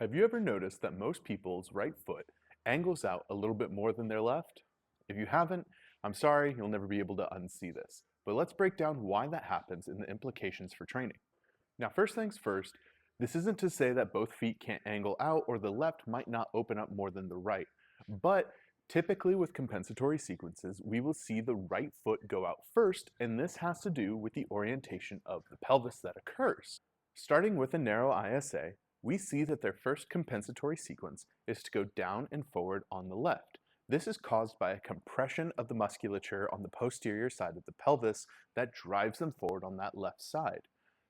Have you ever noticed that most people's right foot angles out a little bit more than their left? If you haven't, I'm sorry, you'll never be able to unsee this. But let's break down why that happens and the implications for training. Now, first things first, this isn't to say that both feet can't angle out or the left might not open up more than the right. But typically with compensatory sequences, we will see the right foot go out first, and this has to do with the orientation of the pelvis that occurs. Starting with a narrow ISA, we see that their first compensatory sequence is to go down and forward on the left. This is caused by a compression of the musculature on the posterior side of the pelvis that drives them forward on that left side.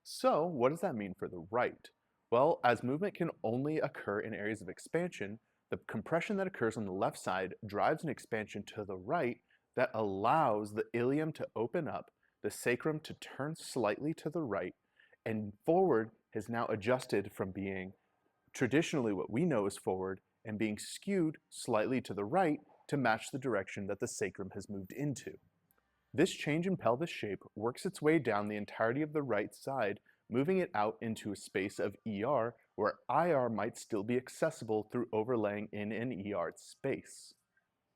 So, what does that mean for the right? Well, as movement can only occur in areas of expansion, the compression that occurs on the left side drives an expansion to the right that allows the ilium to open up, the sacrum to turn slightly to the right, and forward has now adjusted from being traditionally what we know as forward and being skewed slightly to the right to match the direction that the sacrum has moved into. This change in pelvis shape works its way down the entirety of the right side, moving it out into a space of ER where IR might still be accessible through overlaying in an ER space.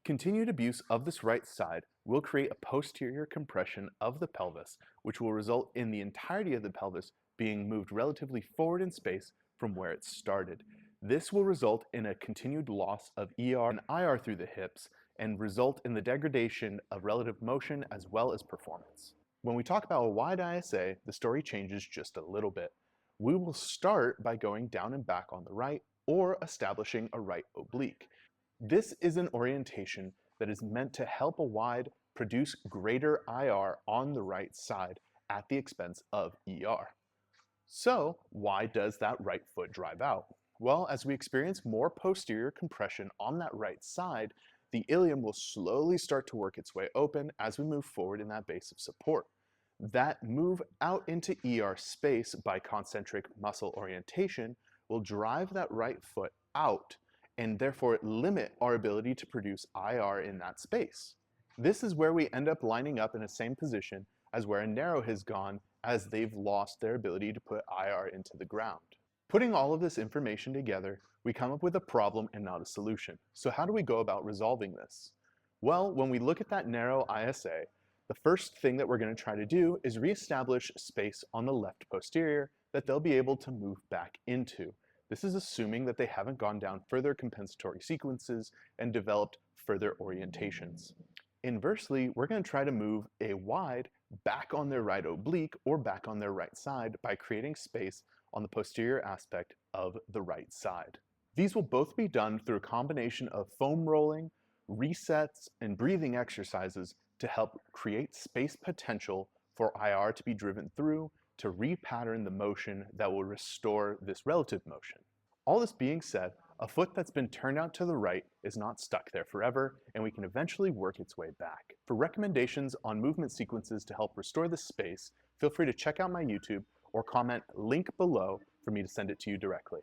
Continued abuse of this right side will create a posterior compression of the pelvis, which will result in the entirety of the pelvis being moved relatively forward in space from where it started. This will result in a continued loss of ER and IR through the hips and result in the degradation of relative motion as well as performance. When we talk about a wide ISA, the story changes just a little bit. We will start by going down and back on the right or establishing a right oblique. This is an orientation that is meant to help a wide produce greater IR on the right side at the expense of ER. So why does that right foot drive out? Well, as we experience more posterior compression on that right side, the ilium will slowly start to work its way open as we move forward in that base of support. That move out into ER space by concentric muscle orientation will drive that right foot out and therefore limit our ability to produce IR in that space. This is where we end up lining up in the same position as where a narrow has gone as they've lost their ability to put IR into the ground. Putting all of this information together, we come up with a problem and not a solution. So how do we go about resolving this? Well, when we look at that narrow ISA, the first thing that we're going to try to do is reestablish space on the left posterior that they'll be able to move back into. This is assuming that they haven't gone down further compensatory sequences and developed further orientations. Inversely, we're going to try to move a wide back on their right oblique or back on their right side by creating space on the posterior aspect of the right side. These will both be done through a combination of foam rolling, resets, and breathing exercises to help create space potential for IR to be driven through to repattern the motion that will restore this relative motion. All this being said, a foot that's been turned out to the right is not stuck there forever, and we can eventually work its way back. For recommendations on movement sequences to help restore this space, feel free to check out my YouTube or comment link below for me to send it to you directly.